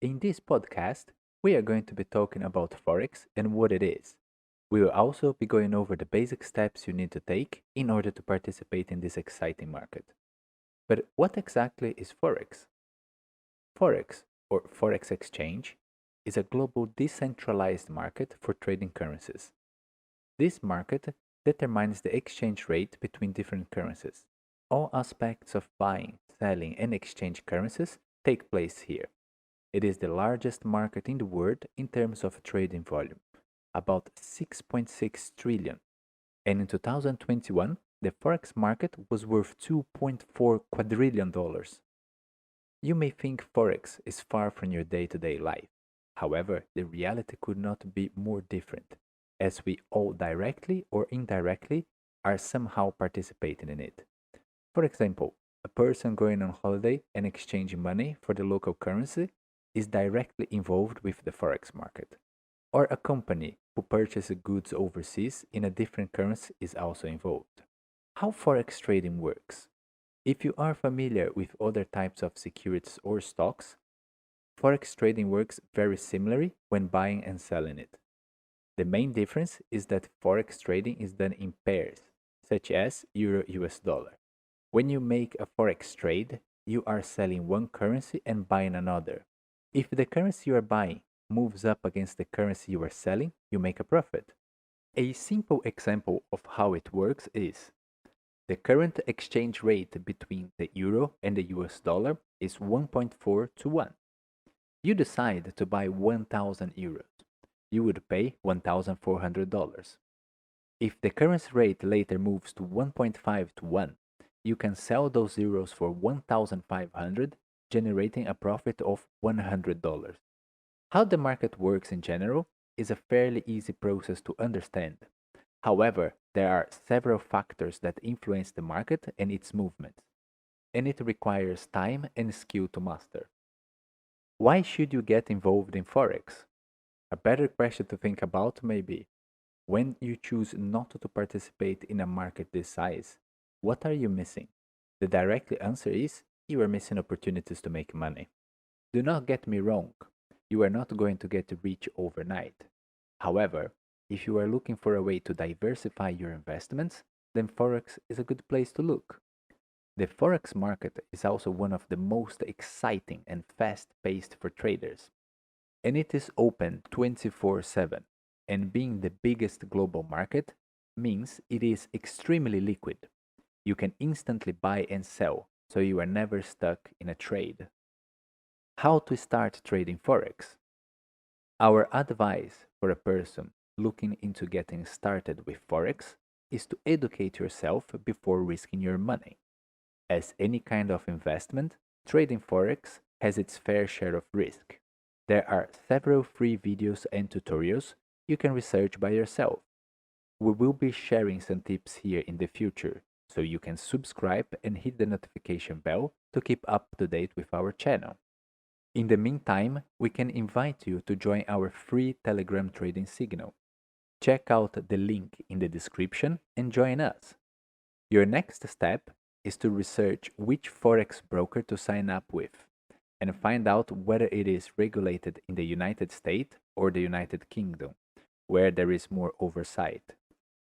In this podcast, we are going to be talking about Forex and what it is. We will also be going over the basic steps you need to take in order to participate in this exciting market. But what exactly is Forex? Forex, or Forex exchange, is a global decentralized market for trading currencies. This market determines the exchange rate between different currencies. All aspects of buying, selling, and exchange currencies take place here. It is the largest market in the world in terms of trading volume, about 6.6 trillion. And in 2021, the forex market was worth 2.4 quadrillion dollars. You may think forex is far from your day-to-day life. However, the reality could not be more different, as we all directly or indirectly are somehow participating in it. For example, a person going on holiday and exchanging money for the local currency is directly involved with the forex market. Or a company who purchases goods overseas in a different currency is also involved. How forex trading works? If you are familiar with other types of securities or stocks, forex trading works very similarly when buying and selling it. The main difference is that forex trading is done in pairs, such as Euro US dollar. When you make a forex trade, you are selling one currency and buying another. If the currency you are buying moves up against the currency you are selling, you make a profit. A simple example of how it works is the current exchange rate between the euro and the US dollar is 1.4 to 1. You decide to buy 1,000 euros. You would pay $1,400. If the currency rate later moves to 1.5 to 1, you can sell those euros for 1,500, generating a profit of $100. How the market works in general is a fairly easy process to understand. However, there are several factors that influence the market and its movements, and it requires time and skill to master. Why should you get involved in Forex? A better question to think about may be, when you choose not to participate in a market this size, what are you missing? The direct answer is you are missing opportunities to make money. Do not get me wrong, you are not going to get rich overnight. However, if you are looking for a way to diversify your investments, then Forex is a good place to look. The Forex market is also one of the most exciting and fast paced for traders, and it is open 24/7. And being the biggest global market means it is extremely liquid. You can instantly buy and sell, so you are never stuck in a trade. How to start trading Forex? Our advice for a person looking into getting started with Forex is to educate yourself before risking your money. As any kind of investment, trading Forex has its fair share of risk. There are several free videos and tutorials you can research by yourself. We will be sharing some tips here in the future, so you can subscribe and hit the notification bell to keep up to date with our channel. In the meantime, we can invite you to join our free Telegram trading signal. Check out the link in the description and join us. Your next step is to research which Forex broker to sign up with and find out whether it is regulated in the United States or the United Kingdom, where there is more oversight,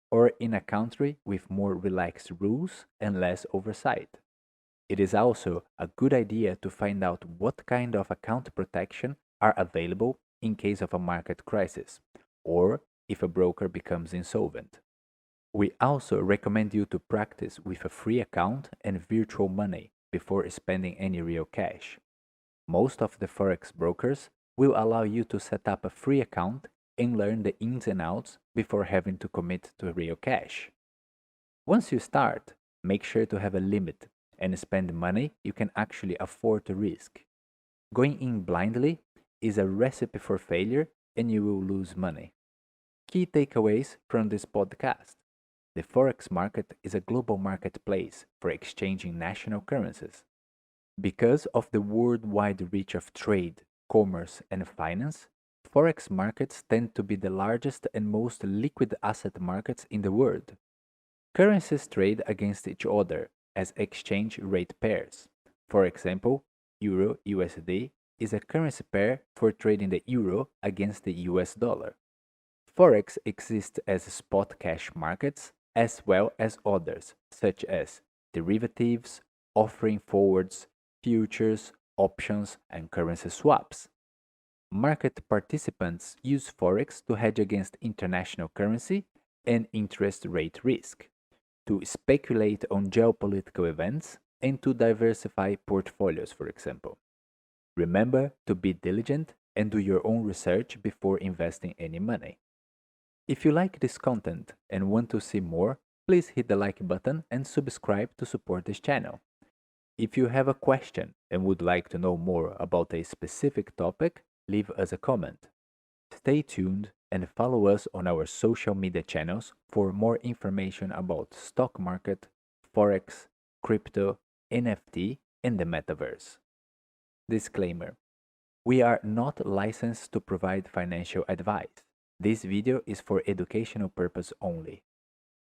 or in a country with more relaxed rules and less oversight. It is also a good idea to find out what kind of account protection are available in case of a market crisis, or if a broker becomes insolvent. We also recommend you to practice with a free account and virtual money before spending any real cash. Most of the Forex brokers will allow you to set up a free account and learn the ins and outs before having to commit to real cash. Once you start, make sure to have a limit and spend money you can actually afford to risk. Going in blindly is a recipe for failure and you will lose money. Key takeaways from this podcast. The Forex market is a global marketplace for exchanging national currencies. Because of the worldwide reach of trade, commerce, and finance, Forex markets tend to be the largest and most liquid asset markets in the world. Currencies trade against each other as exchange rate pairs. For example, Euro USD is a currency pair for trading the euro against the US dollar. Forex exists as spot cash markets as well as others, such as derivatives, offering forwards, futures, options, and currency swaps. Market participants use Forex to hedge against international currency and interest rate risk, to speculate on geopolitical events, and to diversify portfolios, for example. Remember to be diligent and do your own research before investing any money. If you like this content and want to see more, please hit the like button and subscribe to support this channel. If you have a question and would like to know more about a specific topic, leave us a comment. Stay tuned and follow us on our social media channels for more information about stock market, forex, crypto, NFT, and the metaverse. Disclaimer: we are not licensed to provide financial advice. This video is for educational purpose only.